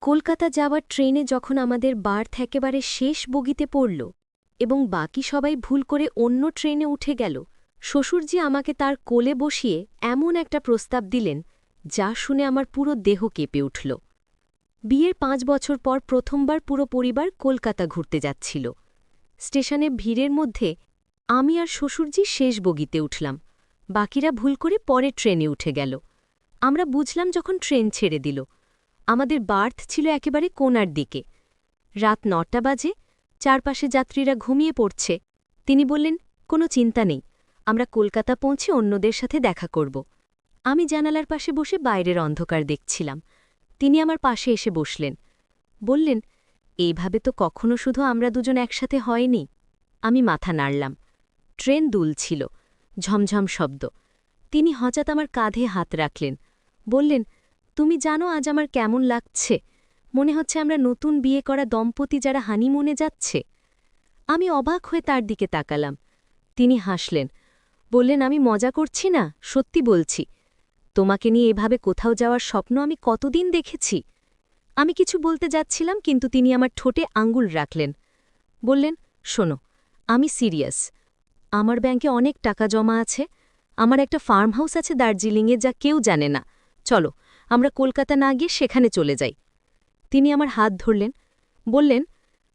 কলকাতা যাওয়ার ট্রেনে যখন আমাদের বার্থ একেবারে শেষ বগিতে পড়ল এবং বাকি সবাই ভুল করে অন্য ট্রেনে উঠে গেল, শ্বশুরজি আমাকে তার কোলে বসিয়ে এমন একটা প্রস্তাব দিলেন যা শুনে আমার পুরো দেহ কেঁপে উঠল। বিয়ের ৫ বছর পর প্রথমবার পুরো পরিবার কলকাতা ঘুরতে যাচ্ছিল। স্টেশনে ভিড়ের মধ্যে আমি আর শ্বশুরজি শেষ বগিতে উঠলাম, বাকিরা ভুল করে পরের ট্রেনে উঠে গেল। আমরা বুঝলাম যখন ট্রেন ছেড়ে দিল। আমাদের বার্থ ছিল একেবারে কোণার দিকে। রাত ৯টা বাজে, চারপাশে যাত্রীরা ঘুমিয়ে পড়ছে। তিনি বললেন, কোনো চিন্তা নেই, আমরা কলকাতা পৌঁছে অন্যদের সাথে দেখা করব। আমি জানালার পাশে বসে বাইরের অন্ধকার দেখছিলাম। তিনি আমার পাশে এসে বসলেন, বললেন, এইভাবে তো কখনো শুধু আমরা দুজন একসাথে হয়নি। আমি মাথা নাড়লাম। ট্রেন দুলছিল, ঝমঝম শব্দ। তিনি হঠাৎ আমার কাঁধে হাত রাখলেন, বললেন, তুমি জানো আজ আমার কেমন লাগছে? মনে হচ্ছে আমরা নতুন বিয়ে করা দম্পতি যারা হানিমুনে যাচ্ছে। আমি অবাক হয়ে তার দিকে তাকালাম। তিনি হাসলেন, বললেন, আমি মজা করছি না, সত্যি বলছি। তোমাকে নিয়ে এভাবে কোথাও যাওয়ার স্বপ্ন আমি কতদিন দেখেছি। আমি কিছু বলতে যাচ্ছিলাম, কিন্তু তিনি আমার ঠোঁটে আঙ্গুল রাখলেন। বললেন, শোনো, আমি সিরিয়াস। আমার ব্যাংকে অনেক টাকা জমা আছে। আমার একটা ফার্ম হাউস আছে দার্জিলিংয়ে, যা কেউ জানে না। চলো, আমরা কলকাতা না গিয়ে সেখানে চলে যাই। তিনি আমার হাত ধরলেন, বললেন,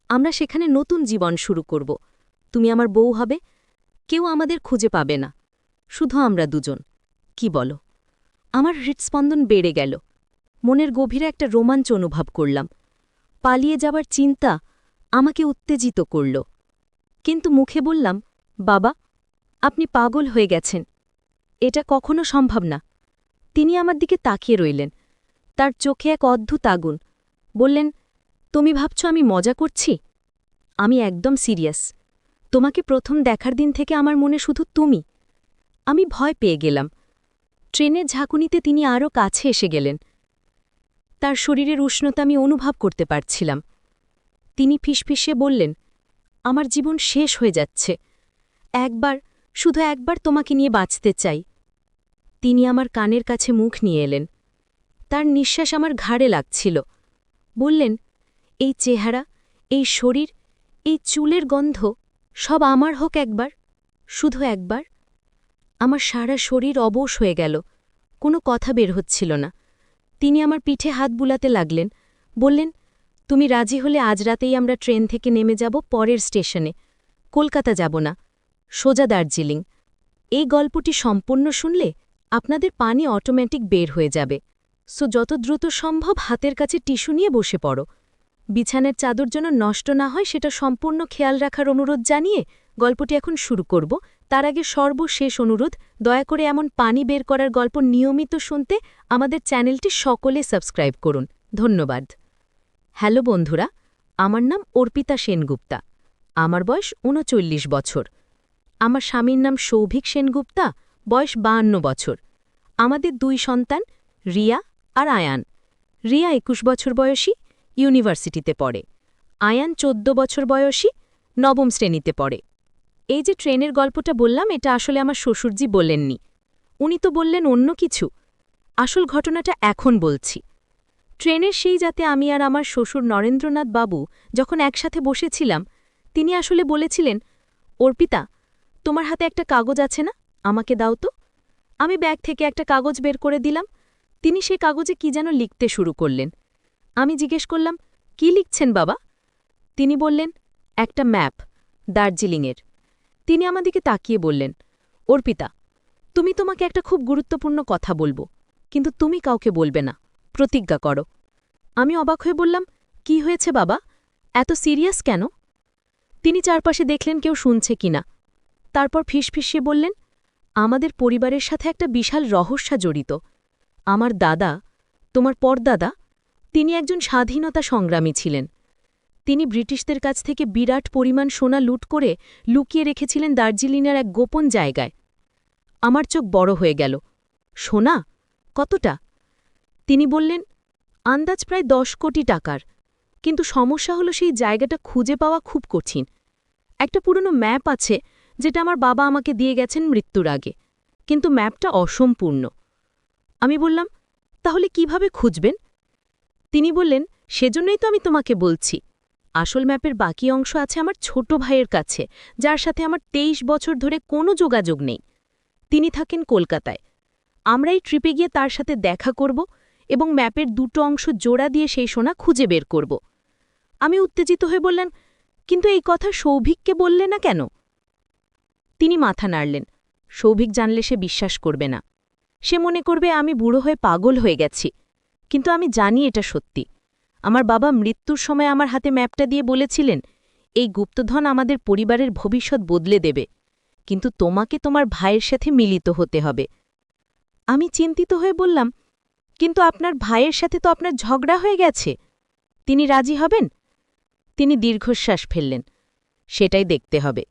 আমরা সেখানে নতুন জীবন শুরু করব। তুমি আমার বউ হবে, কেউ আমাদের খুঁজে পাবে না, শুধু আমরা দুজন। কি বলো? আমার হৃৎস্পন্দন বেড়ে গেল। মনের গভীরে একটা রোমাঞ্চ অনুভব করলাম। পালিয়ে যাবার চিন্তা আমাকে উত্তেজিত করল। কিন্তু মুখে বললাম, বাবা, আপনি পাগল হয়ে গেছেন, এটা কখনো সম্ভব না। তিনি আমার দিকে তাকিয়ে রইলেন, তার চোখে এক অদ্ভুত আগুন। বললেন, তুমি ভাবছ আমি মজা করছি? আমি একদম সিরিয়াস। তোমাকে প্রথম দেখার দিন থেকে আমার মনে শুধু তুমি। আমি ভয় পেয়ে গেলাম। ট্রেনের ঝাঁকুনিতে তিনি আরও কাছে এসে গেলেন। তার শরীরের উষ্ণতা আমি অনুভব করতে পারছিলাম। তিনি ফিসফিসিয়ে বললেন, আমার জীবন শেষ হয়ে যাচ্ছে। একবার, শুধু একবার তোমাকে নিয়ে বাঁচতে চাই। তিনি আমার কানের কাছে মুখ নিয়ে এলেন। তার নিঃশ্বাস আমার ঘাড়ে লাগছিল। বললেন, এই চেহারা, এই শরীর, এই চুলের গন্ধ সব আমার হোক একবার, শুধু একবার। আমার সারা শরীর অবশ হয়ে গেল, কোনো কথা বের হচ্ছিল না। তিনি আমার পিঠে হাত বুলাতে লাগলেন, বললেন, তুমি রাজি হলে আজ রাতেই আমরা ট্রেন থেকে নেমে যাব পরের স্টেশনে। কলকাতা যাব না, সোজা দার্জিলিং। এই গল্পটি সম্পূর্ণ শুনলে আপনাদের পানি অটোমেটিক বের হয়ে যাবে। সো যত দ্রুত সম্ভব হাতের কাছে টিস্যু নিয়ে বসে পড়ো। বিছানার চাদর যেন নষ্ট না হয় সেটা সম্পূর্ণ খেয়াল রাখার অনুরোধ জানিয়ে গল্পটি এখন শুরু করব। তার আগে সর্বশেষ অনুরোধ, দয়া করে এমন পানি বের করার গল্প নিয়মিত শুনতে আমাদের চ্যানেলটি সকলে সাবস্ক্রাইব করুন। ধন্যবাদ। হ্যালো বন্ধুরা, আমার নাম অর্পিতা সেনগুপ্তা। আমার বয়স ৩৯ বছর। আমার স্বামীর নাম সৌভিক সেনগুপ্তা, বয়স ৫২ বছর। আমাদের ২ সন্তান, রিয়া আর আয়ান। রিয়া ২১ বছর বয়সী, ইউনিভার্সিটিতে পড়ে। আয়ান ১৪ বছর বয়সী, নবম শ্রেণীতে পড়ে। এই যে ট্রেনের গল্পটা বললাম, এটা আসলে আমার শ্বশুরজি বললেননি। উনি তো বললেন অন্য কিছু। আসল ঘটনাটা এখন বলছি। ট্রেনের সেই যাতে আমি আর আমার শ্বশুর নরেন্দ্রনাথ বাবু যখন একসাথে বসেছিলাম, তিনি আসলে বলেছিলেন, অর্পিতা, তোমার হাতে একটা কাগজ আছে না, আমাকে দাও তো। আমি ব্যাগ থেকে একটা কাগজ বের করে দিলাম। তিনি সেই কাগজে কি যেন লিখতে শুরু করলেন। আমি জিজ্ঞেস করলাম, কি লিখছেন বাবা? তিনি বললেন, একটা ম্যাপ, দার্জিলিংয়ের। তিনি আমাদিকে তাকিয়ে বললেন, অর্পিতা, তুমি তোমাকে একটা খুব গুরুত্বপূর্ণ কথা বলবো, কিন্তু তুমি কাউকে বলবে না, প্রতিজ্ঞা করো। আমি অবাক হয়ে বললাম, কি হয়েছে বাবা, এত সিরিয়াস কেন? তিনি চারপাশে দেখলেন কেউ শুনছে কিনা। তারপর ফিসফিসিয়ে বললেন, আমাদের পরিবারের সাথে একটা বিশাল রহস্য জড়িত। আমার দাদা, তোমার পরদাদা, তিনি একজন স্বাধীনতা সংগ্রামী ছিলেন। তিনি ব্রিটিশদের কাছ থেকে বিরাট পরিমাণ সোনা লুট করে লুকিয়ে রেখেছিলেন দার্জিলিংয়ের এক গোপন জায়গায়। আমার চোখ বড় হয়ে গেল। সোনা? কতটা? তিনি বললেন, আন্দাজ প্রায় ১০ কোটি টাকার। কিন্তু সমস্যা হলো সেই জায়গাটা খুঁজে পাওয়া খুব কঠিন। একটা পুরনো ম্যাপ আছে যেটা আমার বাবা আমাকে দিয়ে গেছেন মৃত্যুর আগে, কিন্তু ম্যাপটা অসম্পূর্ণ। আমি বললাম, তাহলে কিভাবে খুঁজবেন? তিনি বললেন, সেজন্যই তো আমি তোমাকে বলছি, আসল ম্যাপের বাকি অংশ আছে আমার ছোট ভাইয়ের কাছে, যার সাথে আমার ২৩ বছর ধরে কোনো যোগাযোগ নেই। তিনি থাকেন কলকাতায়। আমরা এই ট্রিপে গিয়ে তার সাথে দেখা করব এবং ম্যাপের দুটো অংশ জোড়া দিয়ে সেই সোনা খুঁজে বের করব। আমি উত্তেজিত হয়ে বললেন, কিন্তু এই কথা সৌভিককে বললে না কেন? তিনি মাথা নাড়লেন। সৌভিক জানলে সে বিশ্বাস করবে না। সে মনে করবে আমি বুড়ো হয়ে পাগল হয়ে গেছি। কিন্তু আমি জানি এটা সত্যি। আমার বাবা মৃত্যুর সময় আমার হাতে ম্যাপটা দিয়ে বলেছিলেন, এই গুপ্তধন আমাদের পরিবারের ভবিষ্যৎ বদলে দেবে, কিন্তু তোমাকে তোমার ভাইয়ের সাথে মিলিত হতে হবে। আমি চিন্তিত হয়ে বললাম, কিন্তু আপনার ভাইয়ের সাথে তো আপনার ঝগড়া হয়ে গেছে। তিনি রাজি হবেন? তিনি দীর্ঘশ্বাস ফেললেন, সেটাই দেখতে হবে।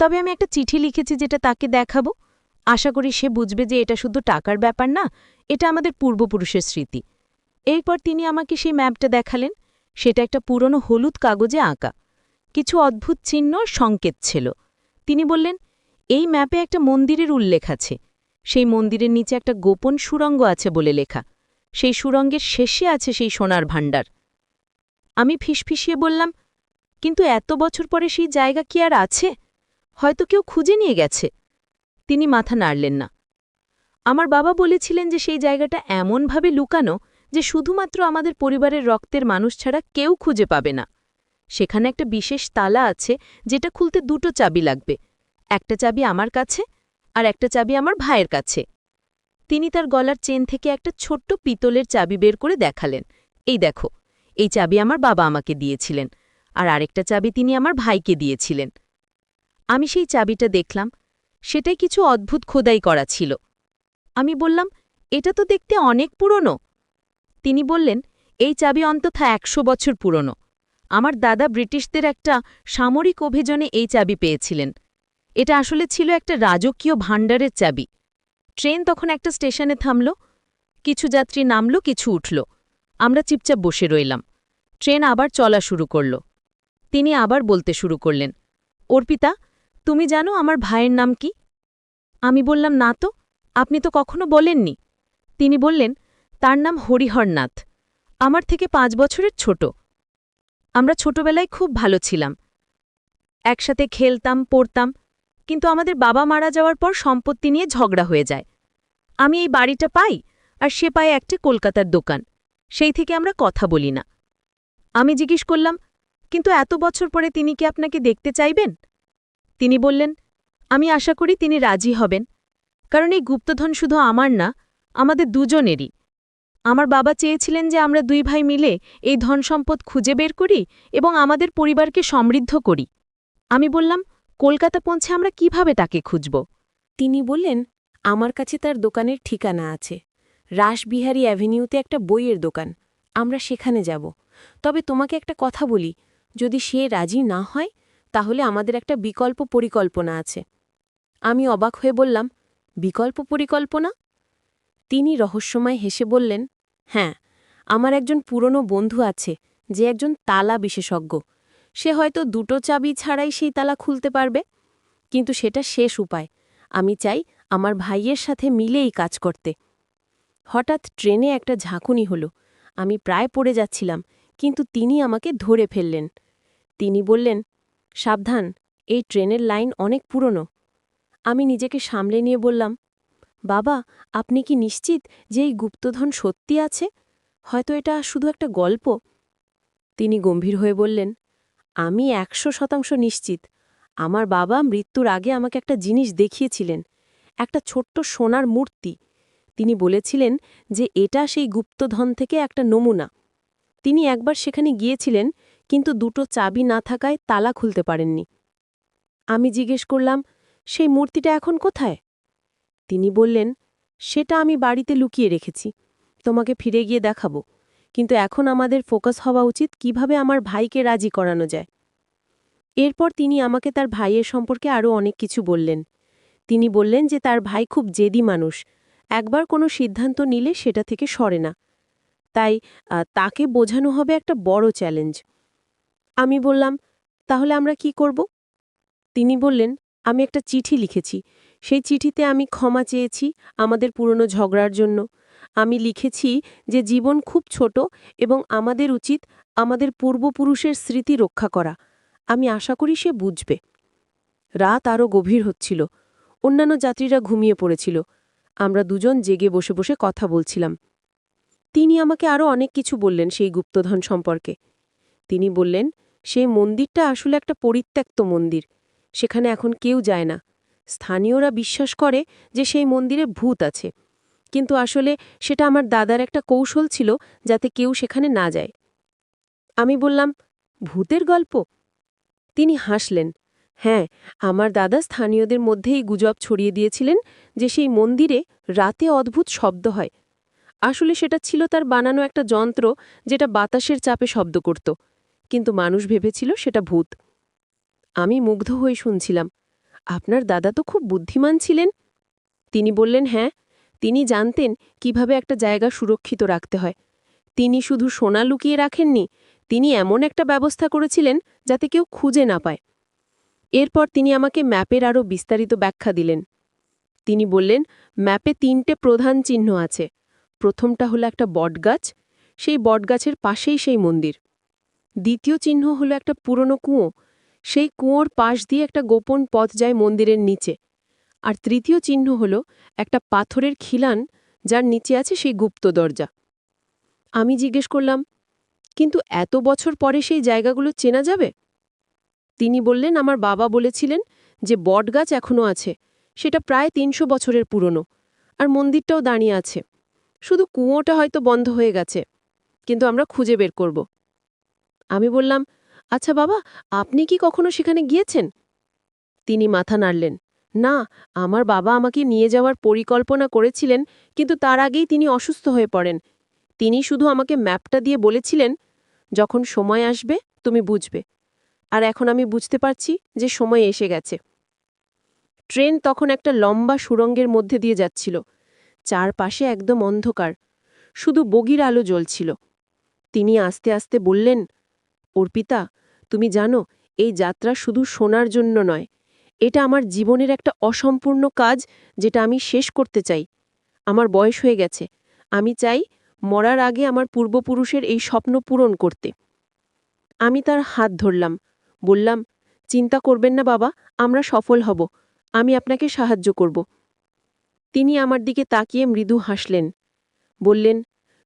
তবে আমি একটা চিঠি লিখেছি যেটা তাকে দেখাবো। আশা করি সে বুঝবে যে এটা শুধু টাকার ব্যাপার না, এটা আমাদের পূর্বপুরুষের স্মৃতি। এরপর তিনি আমাকে সেই ম্যাপটা দেখালেন। সেটা একটা পুরনো হলুদ কাগজে আঁকা। কিছু অদ্ভুত চিহ্ন আর সংকেত ছিল। তিনি বললেন, এই ম্যাপে একটা মন্দিরের উল্লেখ আছে। সেই মন্দিরের নিচে একটা গোপন সুড়ঙ্গ আছে বলে লেখা। সেই সুড়ঙ্গের শেষে আছে সেই সোনার ভাণ্ডার। আমি ফিসফিসিয়ে বললাম, কিন্তু এত বছর পরে সেই জায়গা কি আর আছে? হয়তো কেউ খুঁজে নিয়ে গেছে। তিনি মাথা নাড়লেন না। আমার বাবা বলেছিলেন যে সেই জায়গাটা এমনভাবে লুকানো যে শুধুমাত্র আমাদের পরিবারের রক্তের মানুষ ছাড়া কেউ খুঁজে পাবে না। সেখানে একটা বিশেষ তালা আছে যেটা খুলতে দুটো চাবি লাগবে। একটা চাবি আমার কাছে আর একটা চাবি আমার ভাইয়ের কাছে। তিনি তার গলার চেন থেকে একটা ছোট্ট পিতলের চাবি বের করে দেখালেন। এই দেখো, এই চাবি আমার বাবা আমাকে দিয়েছিলেন, আর আরেকটা চাবি তিনি আমার ভাইকে দিয়েছিলেন। আমি সেই চাবিটা দেখলাম। সেটাই কিছু অদ্ভুত খোদাই করা ছিল। আমি বললাম, এটা তো দেখতে অনেক পুরনো। তিনি বললেন, এই চাবি অন্তত ১০০ বছর পুরনো। আমার দাদা ব্রিটিশদের একটা সামরিক অভিযানে এই চাবি পেয়েছিলেন। এটা আসলে ছিল একটা রাজকীয় ভাণ্ডারের চাবি। ট্রেন তখন একটা স্টেশনে থামল। কিছু যাত্রী নামল, কিছু উঠল। আমরা চুপচাপ বসে রইলাম। ট্রেন আবার চলা শুরু করল। তিনি আবার বলতে শুরু করলেন, অর্পিতা, তুমি জানো আমার ভাইয়ের নাম কি? আমি বললাম, না তো, আপনি তো কখনো বলেননি। তিনি বললেন, তার নাম হরিহরনাথ, আমার থেকে ৫ বছরের ছোট। আমরা ছোটবেলায় খুব ভালো ছিলাম, একসাথে খেলতাম, পড়তাম, কিন্তু আমাদের বাবা মারা যাওয়ার পর সম্পত্তি নিয়ে ঝগড়া হয়ে যায়। আমি এই বাড়িটা পাই আর সে পায় একটা কলকাতার দোকান। সেই থেকে আমরা কথা বলি না। আমি জিজ্ঞেস করলাম, কিন্তু এত বছর পরে তিনি কি আপনাকে দেখতে চাইবেন? তিনি বললেন, আমি আশা করি তিনি রাজি হবেন, কারণ এই গুপ্তধন শুধু আমার না, আমাদের দুজনেরই। আমার বাবা চেয়েছিলেন যে আমরা ২ ভাই মিলে এই ধনসম্পদ খুঁজে বের করি এবং আমাদের পরিবারকে সমৃদ্ধ করি। আমি বললাম, কলকাতা পৌঁছে আমরা কিভাবে তাকে খুঁজব? তিনি বললেন, আমার কাছে তার দোকানের ঠিকানা আছে। রাসবিহারী অ্যাভিনিউতে একটা বইয়ের দোকান। আমরা সেখানে যাব। তবে তোমাকে একটা কথা বলি, যদি সে রাজি না হয় তাহলে আমাদের একটা বিকল্প পরিকল্পনা আছে। আমি অবাক হয়ে বললাম, বিকল্প পরিকল্পনা? তিনি রহস্যময় হেসে বললেন, হ্যাঁ, আমার একজন পুরনো বন্ধু আছে যে একজন তালা বিশেষজ্ঞ। সে হয়তো দুটো চাবি ছাড়াই সেই তালা খুলতে পারবে, কিন্তু সেটা শেষ উপায়। আমি চাই আমার ভাইয়ের সাথে মিলে এই কাজ করতে। হঠাৎ ট্রেনে একটা ঝাঁকুনি হলো। আমি প্রায় পড়ে যাচ্ছিলাম, কিন্তু তিনি আমাকে ধরে ফেললেন। তিনি বললেন, সাবধান, এই ট্রেনের লাইন অনেক পুরনো। আমি নিজেকে সামলে নিয়ে বললাম, বাবা, আপনি কি নিশ্চিত যে এই গুপ্তধন সত্যি আছে? হয়তো এটা শুধু একটা গল্প। তিনি গম্ভীর হয়ে বললেন, আমি ১০০% নিশ্চিত। আমার বাবা মৃত্যুর আগে আমাকে একটা জিনিস দেখিয়েছিলেন, একটা ছোট্ট সোনার মূর্তি। তিনি বলেছিলেন যে এটা সেই গুপ্তধন থেকে একটা নমুনা। তিনি একবার সেখানে গিয়েছিলেন, কিন্তু দুটো চাবি না থাকায় তালা খুলতে পারেননি। আমি জিজ্ঞেস করলাম, সেই মূর্তিটা এখন কোথায়? তিনি বললেন, সেটা আমি বাড়িতে লুকিয়ে রেখেছি, তোমাকে ফিরে গিয়ে দেখাবো। কিন্তু এখন আমাদের ফোকাস হওয়া উচিত কিভাবে আমার ভাইকে রাজি করানো যায়। এরপর তিনি আমাকে তার ভাইয়ের সম্পর্কে আরও অনেক কিছু বললেন। তিনি বললেন যে তার ভাই খুব জেদি মানুষ, একবার কোনো সিদ্ধান্ত নিলে সেটা থেকে সরে না। তাই তাকে বোঝানো হবে একটা বড় চ্যালেঞ্জ। আমি বললাম, তাহলে আমরা কি করব? তিনি বললেন, আমি একটা চিঠি লিখেছি। সেই চিঠিতে আমি ক্ষমা চেয়েছি আমাদের পুরনো ঝগড়ার জন্য। আমি লিখেছি যে জীবন খুব ছোট এবং আমাদের উচিত আমাদের পূর্বপুরুষের স্মৃতি রক্ষা করা। আমি আশা করি সে বুঝবে। রাত আরও গভীর হচ্ছিল। অন্যান্য যাত্রীরা ঘুমিয়ে পড়েছিল। আমরা দুজন জেগে বসে বসে কথা বলছিলাম। তিনি আমাকে আরও অনেক কিছু বললেন সেই গুপ্তধন সম্পর্কে। তিনি বললেন, সেই মন্দিরটা আসলে একটা পরিত্যক্ত মন্দির। সেখানে এখন কেউ যায় না। স্থানীয়রা বিশ্বাস করে যে সেই মন্দিরে ভূত আছে, কিন্তু আসলে সেটা আমার দাদার একটা কৌশল ছিল যাতে কেউ সেখানে না যায়। আমি বললাম, ভূতের গল্প? তিনি হাসলেন। হ্যাঁ, আমার দাদা স্থানীয়দের মধ্যেই গুজব ছড়িয়ে দিয়েছিলেন যে সেই মন্দিরে রাতে অদ্ভুত শব্দ হয়। আসলে সেটা ছিল তার বানানো একটা যন্ত্র যেটা বাতাসের চাপে শব্দ করত, কিন্তু মানুষ ভেবেছিল সেটা ভূত। আমি মুগ্ধ হয়ে শুনছিলাম। আপনার দাদা তো খুব বুদ্ধিমান ছিলেন। তিনি বললেন, হ্যাঁ, তিনি জানতেন কিভাবে একটা জায়গা সুরক্ষিত রাখতে হয়। তিনি শুধু সোনা লুকিয়ে রাখেননি, তিনি এমন একটা ব্যবস্থা করেছিলেন যাতে কেউ খুঁজে না পায়। এরপর তিনি আমাকে ম্যাপের আরও বিস্তারিত ব্যাখ্যা দিলেন। তিনি বললেন, ম্যাপে ৩টে প্রধান চিহ্ন আছে। প্রথমটা হলো একটা বটগাছ, সেই বটগাছের পাশেই সেই মন্দির। দ্বিতীয় চিহ্ন হলো একটা পুরনো কুঁয়ো, সেই কুঁয়োর পাশ দিয়ে একটা গোপন পথ যায় মন্দিরের নিচে। আর তৃতীয় চিহ্ন হলো একটা পাথরের খিলান, যার নিচে আছে সেই গুপ্ত দরজা। আমি জিজ্ঞেস করলাম, কিন্তু এত বছর পরে সেই জায়গাগুলো চেনা যাবে? তিনি বললেন, আমার বাবা বলেছিলেন যে বটগাছ এখনও আছে, সেটা প্রায় ৩০০ বছরের পুরনো, আর মন্দিরটাও দাঁড়িয়ে আছে। শুধু কুঁয়োটা হয়তো বন্ধ হয়ে গেছে, কিন্তু আমরা খুঁজে বের করব। আমি বললাম, আচ্ছা বাবা, আপনি কি কখনো সেখানে গিয়েছেন? তিনি মাথা নাড়লেন। না, আমার বাবা আমাকে নিয়ে যাওয়ার পরিকল্পনা করেছিলেন, কিন্তু তার আগেই তিনি অসুস্থ হয়ে পড়েন। তিনি শুধু আমাকে ম্যাপটা দিয়ে বলেছিলেন, যখন সময় আসবে তুমি বুঝবে। আর এখন আমি বুঝতে পারছি যে সময় এসে গেছে। ট্রেন তখন একটা লম্বা সুড়ঙ্গের মধ্যে দিয়ে যাচ্ছিল। চারপাশে একদম অন্ধকার, শুধু বগির আলো জ্বলছিল। তিনি আস্তে আস্তে বললেন, অর্পিতা, তুমি জানো, এই যাত্রা শুধু শোনার জন্য নয়, এটা আমার জীবনের একটা অসম্পূর্ণ কাজ যেটা আমি শেষ করতে চাই। আমার বয়স হয়ে গেছে, আমি চাই মরার আগে আমার পূর্বপুরুষের এই স্বপ্ন পূরণ করতে। আমি তার হাত ধরলাম, বললাম, চিন্তা করবেন না বাবা, আমরা সফল হব, আমি আপনাকে সাহায্য করব। তিনি আমার দিকে তাকিয়ে মৃদু হাসলেন। বললেন,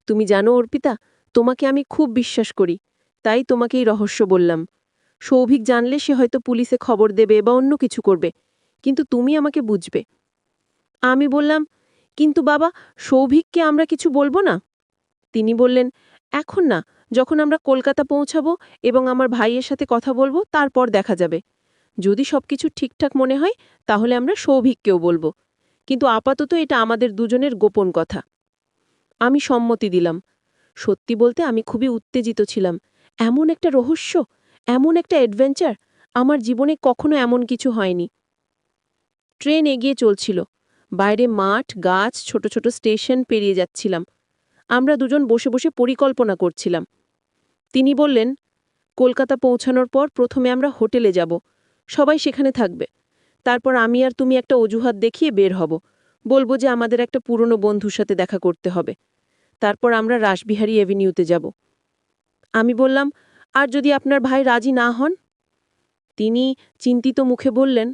তুমি জানো অর্পিতা, তোমাকে আমি খুব বিশ্বাস করি, তাই তোমাকে এই রহস্য বললাম। সৌভিক জানলে সে হয়তো পুলিশে খবর দেবে বা অন্য কিছু করবে, কিন্তু তুমি আমাকে বুঝবে। আমি বললাম, কিন্তু বাবা, সৌভিককে আমরা কিছু বলবো না? তিনি বললেন, এখন না, যখন আমরা কলকাতা পৌঁছাবো এবং আমার ভাইয়ের সাথে কথা বলবো তারপর দেখা যাবে। যদি সবকিছু ঠিকঠাক মনে হয় তাহলে আমরা সৌভিককেও বলবো, কিন্তু আপাতত এটা আমাদের দুজনের গোপন কথা। আমি সম্মতি দিলাম। সত্যি বলতে আমি খুবই উত্তেজিত ছিলাম। এমন একটা রহস্য, এমন একটা অ্যাডভেঞ্চার, আমার জীবনে কখনো এমন কিছু হয়নি। ট্রেন এগিয়ে চলছিল। বাইরে মাঠ, গাছ, ছোট ছোট স্টেশন পেরিয়ে যাচ্ছিলাম। আমরা দুজন বসে বসে পরিকল্পনা করছিলাম। তিনি বললেন, কলকাতা পৌঁছানোর পর প্রথমে আমরা হোটেলে যাব, সবাই সেখানে থাকবে। তারপর আমি আর তুমি একটা অজুহাত দেখিয়ে বের হব, বলবো যে আমাদের একটা পুরনো বন্ধুর সাথে দেখা করতে হবে। তারপর আমরা রাসবিহারী অ্যাভিনিউতে যাব। আমি বললাম, আর যদি আপনার ভাই রাজি না হন? তিনি চিন্তিত মুখে বললেন,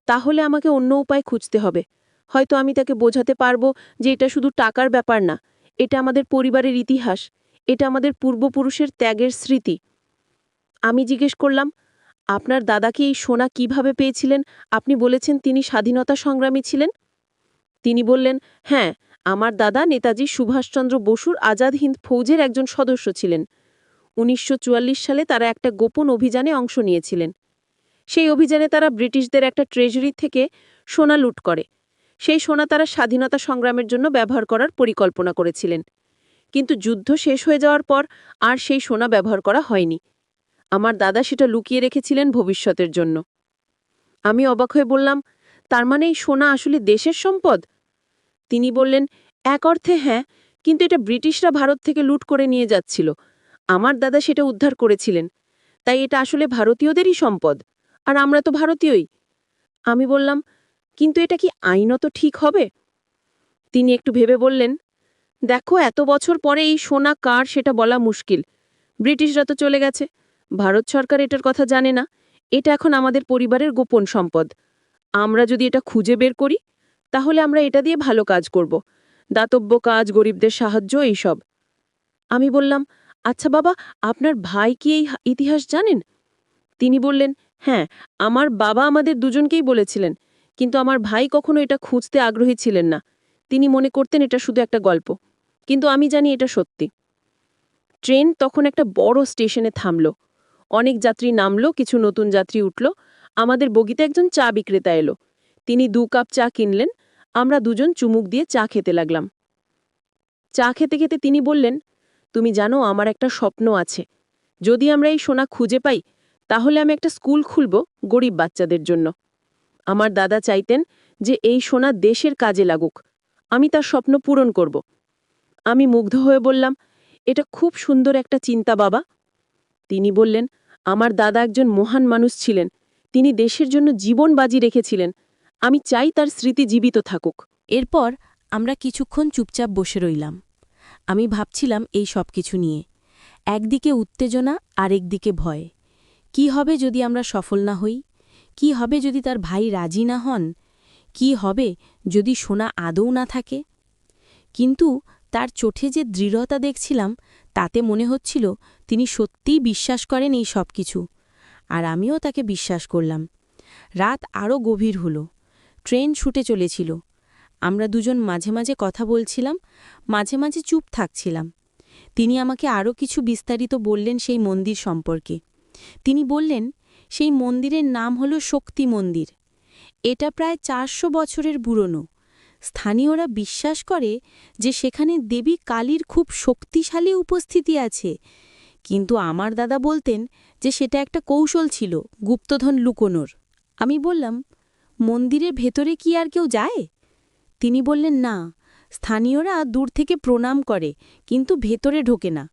তাহলে আমাকে অন্য উপায় খুঁজতে হবে। হয়তো আমি তাকে বোঝাতে পারবো যে এটা শুধু টাকার ব্যাপার না, এটা আমাদের পরিবারের ইতিহাস, এটা আমাদের পূর্বপুরুষের ত্যাগের স্মৃতি। আমি জিজ্ঞেস করলাম, আপনার দাদাকে এই সোনা কিভাবে পেয়েছিলেন? আপনি বলেছেন তিনি স্বাধীনতা সংগ্রামী ছিলেন। তিনি বললেন, হ্যাঁ, আমার দাদা নেতাজি সুভাষচন্দ্র বসুর আজাদ হিন্দ ফৌজের একজন সদস্য ছিলেন। ১৯৪৪ সালে তারা একটা গোপন অভিযানে অংশ নিয়েছিলেন। সেই অভিযানে তারা ব্রিটিশদের একটা ট্রেজারি থেকে সোনা লুট করে। সেই সোনা তারা স্বাধীনতা সংগ্রামের জন্য ব্যবহার করার পরিকল্পনা করেছিলেন, কিন্তু যুদ্ধ শেষ হয়ে যাওয়ার পর আর সেই সোনা ব্যবহার করা হয়নি। আমার দাদা সেটা লুকিয়ে রেখেছিলেন ভবিষ্যতের জন্য। আমি অবাক হয়ে বললাম, তার মানে এই সোনা আসলে দেশের সম্পদ? তিনি বললেন, এক অর্থে হ্যাঁ, কিন্তু এটা ব্রিটিশরা ভারত থেকে লুট করে নিয়ে যাচ্ছিল। আমার দাদা সেটা উদ্ধার করেছিলেন, তাই এটা আসলে ভারতীয়দেরই সম্পদ, আর আমরা তো ভারতীয়ই। আমি বললাম, কিন্তু এটা কি আইনত ঠিক হবে? তিনি একটু ভেবে বললেন, দেখো, এত বছর পরে এই সোনা কার সেটা বলা মুশকিল। ব্রিটিশরা তো চলে গেছে, ভারত সরকার এটার কথা জানে না। এটা এখন আমাদের পরিবারের গোপন সম্পদ। আমরা যদি এটা খুঁজে বের করি, তাহলে আমরা এটা দিয়ে ভালো কাজ করব, দাতব্য কাজ, গরিবদের সাহায্য, এইসব। আমি বললাম, আচ্ছা বাবা, আপনার ভাই কি এই ইতিহাস জানেন? তিনি বললেন, হ্যাঁ, আমার বাবা আমাদের দুজনকেই বলেছিলেন, কিন্তু আমার ভাই কখনো এটা খুঁজতে আগ্রহী ছিলেন না। তিনি মনে করতেন এটা শুধু একটা গল্প, কিন্তু আমি জানি এটা সত্যি। ট্রেন তখন একটা বড় স্টেশনে থামল। অনেক যাত্রী নামল, কিছু নতুন যাত্রী উঠল। আমাদের বগিতে একজন চা বিক্রেতা এলো। তিনি 2 কাপ চা কিনলেন। আমরা দুজন চুমুক দিয়ে চা খেতে লাগলাম। চা খেতে খেতে তিনি বললেন, তুমি জানো, আমার একটা স্বপ্ন আছে। যদি আমরা এই সোনা খুঁজে পাই, তাহলে আমি একটা স্কুল খুলব গরিব বাচ্চাদের জন্য। আমার দাদা চাইতেন যে এই সোনা দেশের কাজে লাগুক। আমি তার স্বপ্ন পূরণ করব। আমি মুগ্ধ হয়ে বললাম, এটা খুব সুন্দর একটা চিন্তা বাবা। তিনি বললেন, আমার দাদা একজন মহান মানুষ ছিলেন। তিনি দেশের জন্য জীবন বাজি রেখেছিলেন। আমি চাই তার স্মৃতি জীবিত থাকুক। এরপর আমরা কিছুক্ষণ চুপচাপ বসে রইলাম। আমি ভাবছিলাম এই সব কিছু নিয়ে। একদিকে উত্তেজনা, আরেকদিকে ভয়। কি হবে যদি আমরা সফল না হই? কি হবে যদি তার ভাই রাজি না হন? কি হবে যদি সোনা আদৌ না থাকে? কিন্তু তার চোখে যে দৃঢ়তা দেখছিলাম, তাতে মনে হচ্ছিল তিনি সত্যিই বিশ্বাস করেন এই সব কিছু। আর আমিও তাকে বিশ্বাস করলাম। রাত আরও গভীর হল। ট্রেন ছুটে চলেছিল। আমরা দুজন মাঝে মাঝে কথা বলছিলাম, মাঝে মাঝে চুপ থাকছিলাম। তিনি আমাকে আরও কিছু বিস্তারিত বললেন সেই মন্দির সম্পর্কে। তিনি বললেন, সেই মন্দিরের নাম হল শক্তি মন্দির। এটা প্রায় 400 বছরের পুরনো। স্থানীয়রা বিশ্বাস করে যে সেখানে দেবী কালীর খুব শক্তিশালী উপস্থিতি আছে। কিন্তু আমার দাদা বলতেন যে সেটা একটা কৌশল ছিল, গুপ্তধন লুকোনোর। আমি বললাম, মন্দিরের ভেতরে কি আর কেউ যায়? তিনি বললেন, না, স্থানীয়রা দূর থেকে প্রণাম করে, কিন্তু ভেতরে ঢোকে না।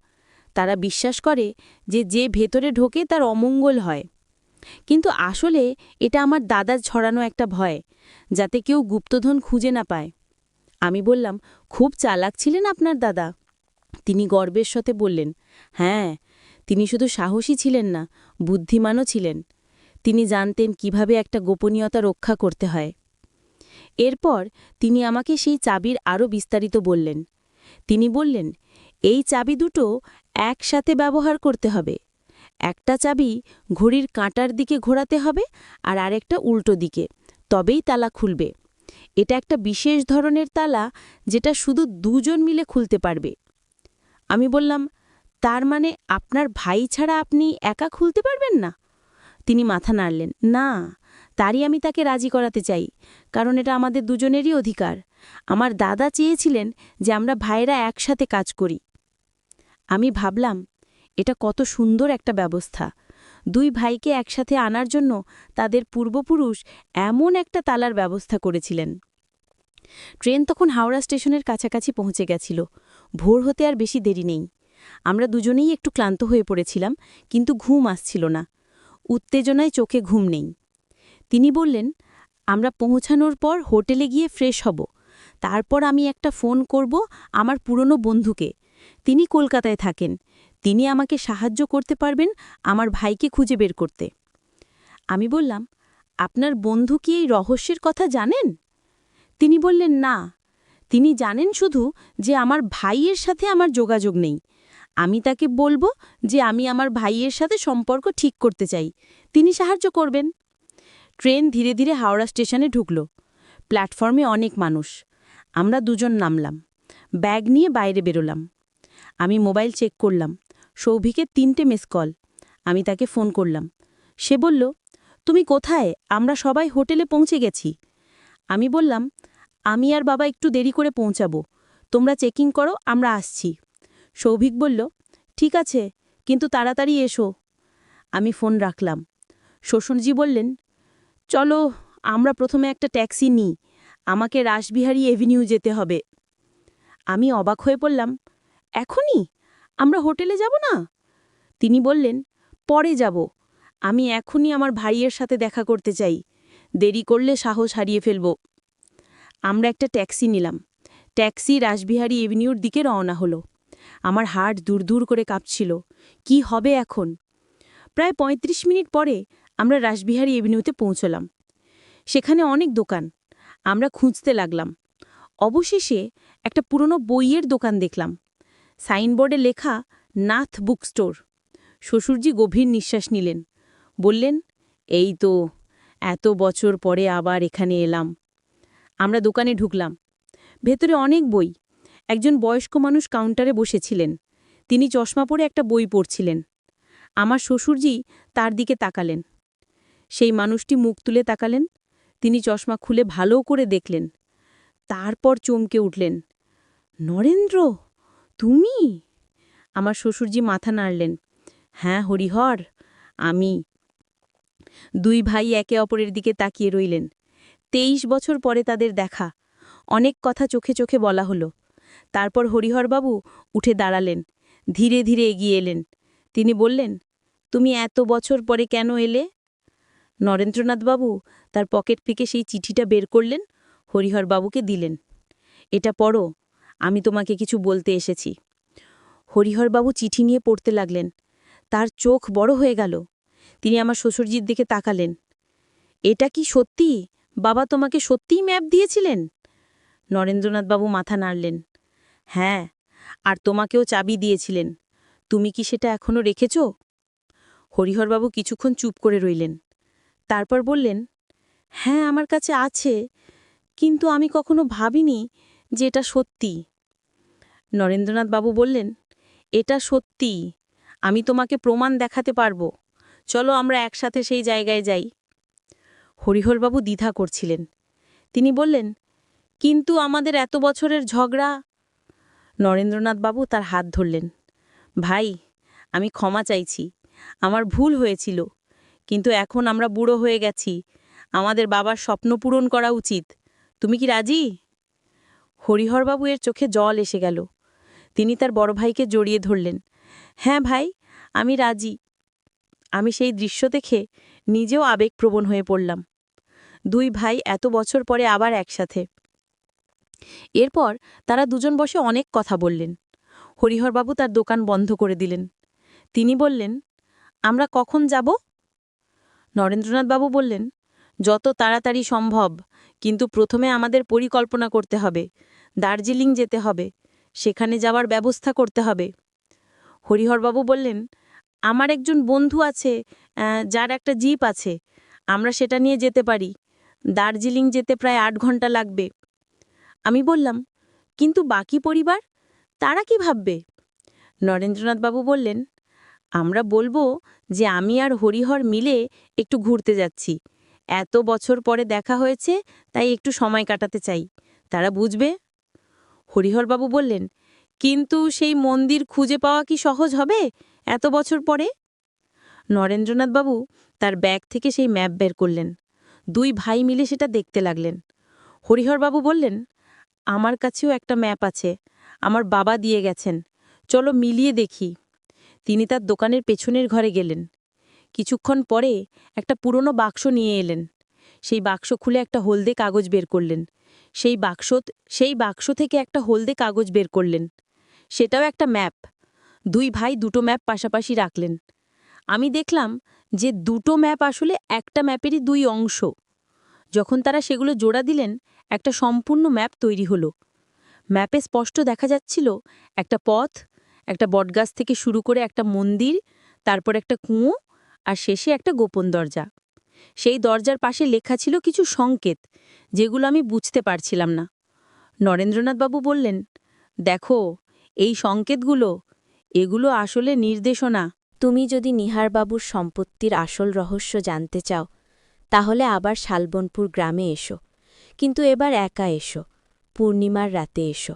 তারা বিশ্বাস করে যে যে ভেতরে ঢোকে তার অমঙ্গল হয়। কিন্তু আসলে এটা আমার দাদার ছড়ানো একটা ভয়, যাতে কেউ গুপ্তধন খুঁজে না পায়। আমি বললাম, খুব চালাক ছিলেন আপনার দাদা। তিনি গর্বের সাথে বললেন, হ্যাঁ, তিনি শুধু সাহসী ছিলেন না, বুদ্ধিমানও ছিলেন। তিনি জানতেন কিভাবে একটা গোপনীয়তা রক্ষা করতে হয়। এরপর তিনি আমাকে সেই চাবির আরও বিস্তারিত বললেন। তিনি বললেন, এই চাবি দুটো একসাথে ব্যবহার করতে হবে। একটা চাবি ঘড়ির কাঁটার দিকে ঘোরাতে হবে, আর আরেকটা উল্টো দিকে, তবেই তালা খুলবে। এটা একটা বিশেষ ধরনের তালা, যেটা শুধু দুজন মিলে খুলতে পারবে। আমি বললাম, তার মানে আপনার ভাই ছাড়া আপনি একা খুলতে পারবেন না? তিনি মাথা নাড়লেন, না, তারই আমি তাকে রাজি করাতে চাই, কারণ এটা আমাদের দুজনেরই অধিকার। আমার দাদা চেয়েছিলেন যে আমরা ভাইরা একসাথে কাজ করি। আমি ভাবলাম, এটা কত সুন্দর একটা ব্যবস্থা। 2 ভাইকে একসাথে আনার জন্য তাদের পূর্বপুরুষ এমন একটা তালার ব্যবস্থা করেছিলেন। ট্রেন তখন হাওড়া স্টেশনের কাছাকাছি পৌঁছে গেছিল। ভোর হতে আর বেশি দেরি নেই। আমরা দুজনেই একটু ক্লান্ত হয়ে পড়েছিলাম, কিন্তু ঘুম আসছিল না। উত্তেজনায় চোখে ঘুম নেই। তিনি বললেন, আমরা পৌঁছানোর পর হোটেলে গিয়ে ফ্রেশ হব। তারপর আমি একটা ফোন করব আমার পুরনো বন্ধুকে। তিনি কলকাতায় থাকেন। তিনি আমাকে সাহায্য করতে পারবেন আমার ভাইকে খুঁজে বের করতে। আমি বললাম, আপনার বন্ধু কি এই রহস্যের কথা জানেন? তিনি বললেন, না, তিনি জানেন শুধু যে আমার ভাইয়ের সাথে আমার যোগাযোগ নেই। আমি তাকে বলবো যে আমি আমার ভাইয়ের সাথে সম্পর্ক ঠিক করতে চাই। তিনি সাহায্য করবেন। ট্রেন ধীরে ধীরে হাওড়া স্টেশনে ঢুকল। প্ল্যাটফর্মে অনেক মানুষ। আমরা দুজন নামলাম। ব্যাগ নিয়ে বাইরে বেরোলাম। আমি মোবাইল চেক করলাম। সৌভিকের 3টে মিস কল। আমি তাকে ফোন করলাম। সে বলল, তুমি কোথায়? আমরা সবাই হোটেলে পৌঁছে গেছি। আমি বললাম, আমি আর বাবা একটু দেরি করে পৌঁছাবো। তোমরা চেকিং করো, আমরা আসছি। সৌভিক বলল, ঠিক আছে, কিন্তু তাড়াতাড়ি এসো। আমি ফোন রাখলাম। শ্বশুরজি বললেন, চলো, আমরা প্রথমে একটা ট্যাক্সি নিই। আমাকে রাসবিহারী এভিনিউ যেতে হবে। আমি অবাক হয়ে পড়লাম, এখনই? আমরা হোটেলে যাব না? তিনি বললেন, পরে যাব। আমি এখনই আমার ভাইয়ের সাথে দেখা করতে চাই। দেরি করলে সাহস হারিয়ে ফেলব। আমরা একটা ট্যাক্সি নিলাম। ট্যাক্সি রাসবিহারী এভিনিউর দিকে রওনা হলো। আমার হার্ট দূর করে কাঁপছিল। কি হবে এখন? প্রায় ৩৫ মিনিট পরে আমরা রাসবিহারী এভিনিউতে পৌঁছলাম। সেখানে অনেক দোকান। আমরা খুঁজতে লাগলাম। অবশেষে একটা পুরনো বইয়ের দোকান দেখলাম। সাইনবোর্ডে লেখা নাথ বুক স্টোর। শ্বশুরজি গভীর নিঃশ্বাস নিলেন। বললেন, এই তো, এত বছর পরে আবার এখানে এলাম। আমরা দোকানে ঢুকলাম। ভেতরে অনেক বই। একজন বয়স্ক মানুষ কাউন্টারে বসেছিলেন। তিনি চশমা পরে একটা বই পড়ছিলেন। আমার শ্বশুরজি তার দিকে তাকালেন। সেই মানুষটি মুখ তুলে তাকালেন। তিনি চশমা খুলে ভালো করে দেখলেন। তারপর চমকে উঠলেন। নরেন্দ্র, তুমি? আমার শ্বশুরজি মাথা নাড়লেন। হ্যাঁ হরিহর, আমি। দুই ভাই একে অপরের দিকে তাকিয়ে রইলেন। ২৩ বছর পরে তাদের দেখা। অনেক কথা চোখে চোখে বলা হলো। তারপর হরিহরবাবু উঠে দাঁড়ালেন। ধীরে ধীরে এগিয়ে এলেন। তিনি বললেন, তুমি এত বছর পরে কেন এলে? নরেন্দ্রনাথবাবু তার পকেট থেকে সেই চিঠিটা বের করলেন, হরিহরবাবুকে দিলেন। এটা পড়ো, আমি তোমাকে কিছু বলতে এসেছি। হরিহরবাবু চিঠি নিয়ে পড়তে লাগলেন। তার চোখ বড় হয়ে গেল। তিনি আমার শ্বশুরজির দিকে তাকালেন। এটা কি সত্যি? বাবা তোমাকে সত্যিই ম্যাপ দিয়েছিলেন? নরেন্দ্রনাথবাবু মাথা নাড়লেন। হ্যাঁ, আর তোমাকেও চাবি দিয়েছিলেন। তুমি কি সেটা এখনো রেখেছ? হরিহরবাবু কিছুক্ষণ চুপ করে রইলেন। তারপর বললেন, হ্যাঁ, আমার কাছে আছে, কিন্তু আমি কখনো ভাবিনি যে এটা সত্যি। নরেন্দ্রনাথবাবু বললেন, এটা সত্যি। আমি তোমাকে প্রমাণ দেখাতে পারবো। চলো আমরা একসাথে সেই জায়গায় যাই। হরিহরবাবু দ্বিধা করছিলেন। তিনি বললেন, কিন্তু আমাদের এত বছরের ঝগড়া। নরেন্দ্রনাথবাবু তার হাত ধরলেন। ভাই, আমি ক্ষমা চাইছি। আমার ভুল হয়েছিল, কিন্তু এখন আমরা বুড়ো হয়ে গেছি। আমাদের বাবার স্বপ্ন পূরণ করা উচিত। তুমি কি রাজি? হরিহরবাবু এর চোখে জল এসে গেল। তিনি তার বড় ভাইকে জড়িয়ে ধরলেন। হ্যাঁ ভাই, আমি রাজি। আমি সেই দৃশ্য দেখে নিজেও আবেগপ্রবণ হয়ে পড়লাম। দুই ভাই এত বছর পরে আবার একসাথে। এরপর তারা দুজন বসে অনেক কথা বললেন। হরিহরবাবু তার দোকান বন্ধ করে দিলেন। তিনি বললেন, আমরা কখন যাব? নরেন্দ্রনাথবাবু বললেন, যত তাড়াতাড়ি সম্ভব, কিন্তু প্রথমে আমাদের পরিকল্পনা করতে হবে। দার্জিলিং যেতে হবে, সেখানে যাওয়ার ব্যবস্থা করতে হবে। হরিহরবাবু বললেন, আমার একজন বন্ধু আছে, যার একটা জিপ আছে। আমরা সেটা নিয়ে যেতে পারি। দার্জিলিং যেতে প্রায় ৮ ঘন্টা লাগবে। আমি বললাম, কিন্তু বাকি পরিবার, তারা কি ভাববে? নরেন্দ্রনাথবাবু বললেন, আমরা বলবো যে আমি আর হরিহর মিলে একটু ঘুরতে যাচ্ছি। এত বছর পরে দেখা হয়েছে, তাই একটু সময় কাটাতে চাই। তারা বুঝবে। হরিহরবাবু বললেন, কিন্তু সেই মন্দির খুঁজে পাওয়া কি সহজ হবে এত বছর পরে? নরেন্দ্রনাথবাবু তার ব্যাগ থেকে সেই ম্যাপ বের করলেন। দুই ভাই মিলে সেটা দেখতে লাগলেন। হরিহরবাবু বললেন, আমার কাছেও একটা ম্যাপ আছে, আমার বাবা দিয়ে গেছেন। চলো মিলিয়ে দেখি। তিনি তার দোকানের পেছনের ঘরে গেলেন। কিছুক্ষণ পরে একটা পুরনো বাক্স নিয়ে এলেন। সেই বাক্স খুলে একটা হলদে কাগজ বের করলেন। সেই বাক্স থেকে একটা হলদে কাগজ বের করলেন। সেটাও একটা ম্যাপ। দুই ভাই দুটো ম্যাপ পাশাপাশি রাখলেন। আমি দেখলাম যে দুটো ম্যাপ আসলে একটা ম্যাপেরই দুই অংশ। যখন তারা সেগুলো জোড়া দিলেন, একটা সম্পূর্ণ ম্যাপ তৈরি হলো। ম্যাপে স্পষ্ট দেখা যাচ্ছিল একটা পথ, একটা বটগাছ থেকে শুরু করে একটা মন্দির, তারপর একটা কুঁয়ো, আর শেষে একটা গোপন দরজা। সেই দরজার পাশে লেখা ছিল কিছু সংকেত, যেগুলো আমি বুঝতে পারছিলাম না। নরেন্দ্রনাথবাবু বললেন, দেখো, এই সংকেতগুলো, এগুলো আসলে নির্দেশনা। তুমি যদি নিহারবাবুর সম্পত্তির আসল রহস্য জানতে চাও, তাহলে আবার শালবনপুর গ্রামে এসো, কিন্তু এবার একা এসো। পূর্ণিমার রাতে এসো।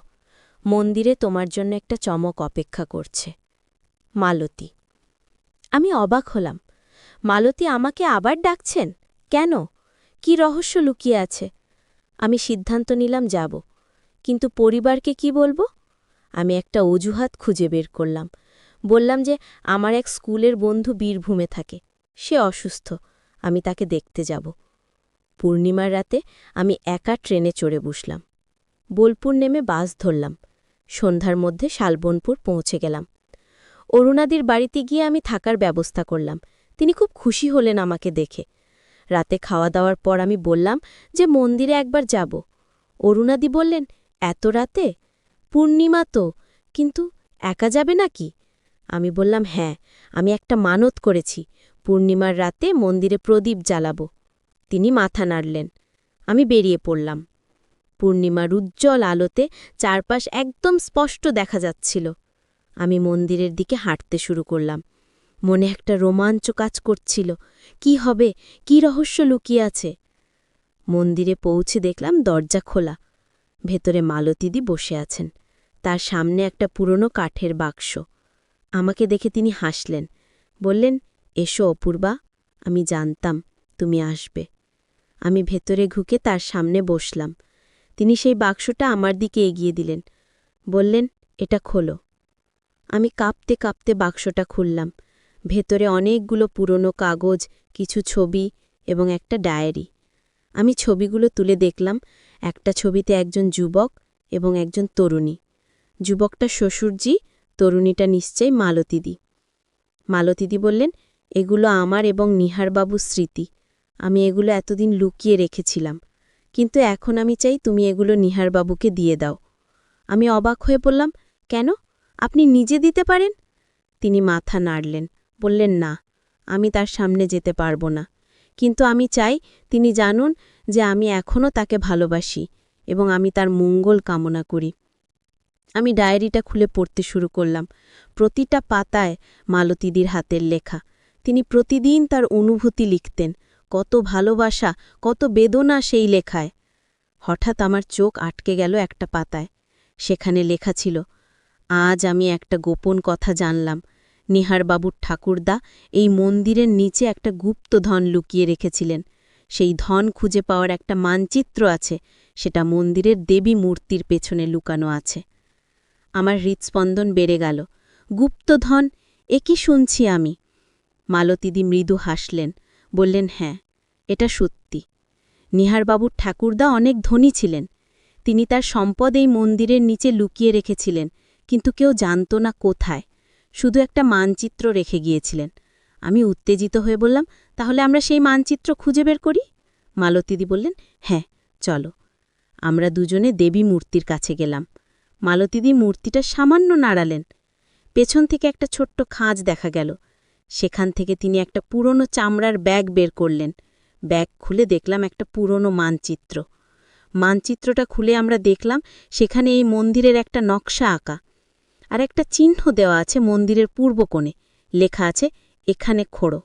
মন্দিরে তোমার জন্য একটা চমক অপেক্ষা করছে। মালতী। আমি অবাক হলাম। মালতী আমাকে আবার ডাকছেন? কেন? কি রহস্য লুকিয়ে আছে? আমি সিদ্ধান্ত নিলাম যাব, কিন্তু পরিবারকে কি বলবো? আমি একটা অজুহাত খুঁজে বের করলাম। বললাম যে আমার এক স্কুলের বন্ধু বীরভূমে থাকে, সে অসুস্থ, আমি তাকে দেখতে যাব। পূর্ণিমার রাতে আমি একা ট্রেনে চড়ে বসলাম। বোলপুর নেমে বাস ধরলাম। সন্ধ্যার মধ্যে শালবনপুর পৌঁছে গেলাম। অরুণাদির বাড়িতে গিয়ে আমি থাকার ব্যবস্থা করলাম। তিনি খুব খুশি হলেন আমাকে দেখে। রাতে খাওয়া দাওয়ার পর আমি বললাম যে মন্দিরে একবার যাব। অরুণাদি বললেন, এত রাতে? পূর্ণিমা তো, কিন্তু একা যাবে নাকি? আমি বললাম, হ্যাঁ, আমি একটা মানত করেছি, পূর্ণিমার রাতে মন্দিরে প্রদীপ জ্বালাব। তিনি মাথা নাড়লেন। আমি বেরিয়ে পড়লাম। পূর্ণিমার উজ্জ্বল আলোতে চারপাশ একদম স্পষ্ট দেখা যাচ্ছিল। আমি মন্দিরের দিকে হাঁটতে শুরু করলাম। মনে একটা রোমাঞ্চ কাজ করছিল। কি হবে, কি রহস্য লুকিয়ে আছে? মন্দিরে পৌঁছে দেখলাম দরজা খোলা। ভেতরে মালতীদি বসে আছেন। তার সামনে একটা পুরনো কাঠের বাক্স। আমাকে দেখে তিনি হাসলেন, বললেন, এসো অপূর্বা, আমি জানতাম তুমি আসবে। আমি ভেতরে ঢুকে তার সামনে বসলাম। তিনি সেই বাক্সটা আমার দিকে এগিয়ে দিলেন, বললেন, এটা খোলো। আমি কাঁপতে কাঁপতে বাক্সটা খুললাম। ভেতরে অনেকগুলো পুরনো কাগজ, কিছু ছবি এবং একটা ডায়েরি। আমি ছবিগুলো তুলে দেখলাম। একটা ছবিতে একজন যুবক এবং একজন তরুণী। যুবকটা শ্বশুরজি, তরুণীটা নিশ্চয়ই মালতীদি। মালতীদি বললেন, এগুলো আমার এবং নিহারবাবুর স্মৃতি। আমি এগুলো এতদিন লুকিয়ে রেখেছিলাম, কিন্তু এখন আমি চাই তুমি এগুলো নিহারবাবুকে দিয়ে দাও। আমি অবাক হয়ে বললাম, কেন? আপনি নিজে দিতে পারেন? তিনি মাথা নাড়লেন, বললেন, না, আমি তার সামনে যেতে পারব না, কিন্তু আমি চাই তিনি জানুন যে আমি এখনও তাকে ভালোবাসি এবং আমি তার মঙ্গল কামনা করি। আমি ডায়েরিটা খুলে পড়তে শুরু করলাম। প্রতিটা পাতায় মালতীদির হাতের লেখা। তিনি প্রতিদিন তার অনুভূতি লিখতেন। কত ভালোবাসা, কত বেদনা সেই লেখায়। হঠাৎ আমার চোখ আটকে গেল একটা পাতায়। সেখানে লেখা ছিল, আজ আমি একটা গোপন কথা জানলাম। নিহারবাবুর ঠাকুরদা এই মন্দিরের নিচে একটা গুপ্ত ধন লুকিয়ে রেখেছিলেন। সেই ধন খুঁজে পাওয়ার একটা মানচিত্র আছে, সেটা মন্দিরের দেবী মূর্তির পেছনে লুকানো আছে। আমার হৃৎস্পন্দন বেড়ে গেল। গুপ্তধন, এ কি শুনছি আমি? মালতীদি মৃদু হাসলেন, বললেন, হ্যাঁ, এটা সত্যি। নিহারবাবুর ঠাকুরদা অনেক ধনী ছিলেন। তিনি তার সম্পদ এই মন্দিরের নিচে লুকিয়ে রেখেছিলেন, কিন্তু কেউ জানত না কোথায়। শুধু একটা মানচিত্র রেখে গিয়েছিলেন। আমি উত্তেজিত হয়ে বললাম, তাহলে আমরা সেই মানচিত্র খুঁজে বের করি? মালতীদি বললেন, হ্যাঁ, চলো। আমরা দুজনে দেবী মূর্তির কাছে গেলাম। মালতীদি মূর্তিটা সামান্য নাড়ালেন। পেছন থেকে একটা ছোট্ট খাঁজ দেখা গেল। সেখান থেকে তিনি একটা পুরনো চামড়ার ব্যাগ বের করলেন। ব্যাগ খুলে দেখলাম একটা পুরনো মানচিত্র। মানচিত্রটা খুলে আমরা দেখলাম সেখানে এই মন্দিরের একটা নকশা আঁকা, আর একটা চিহ্ন দেওয়া আছে মন্দিরের পূর্ব কোণে। লেখা আছে, এখানে খোড়ো।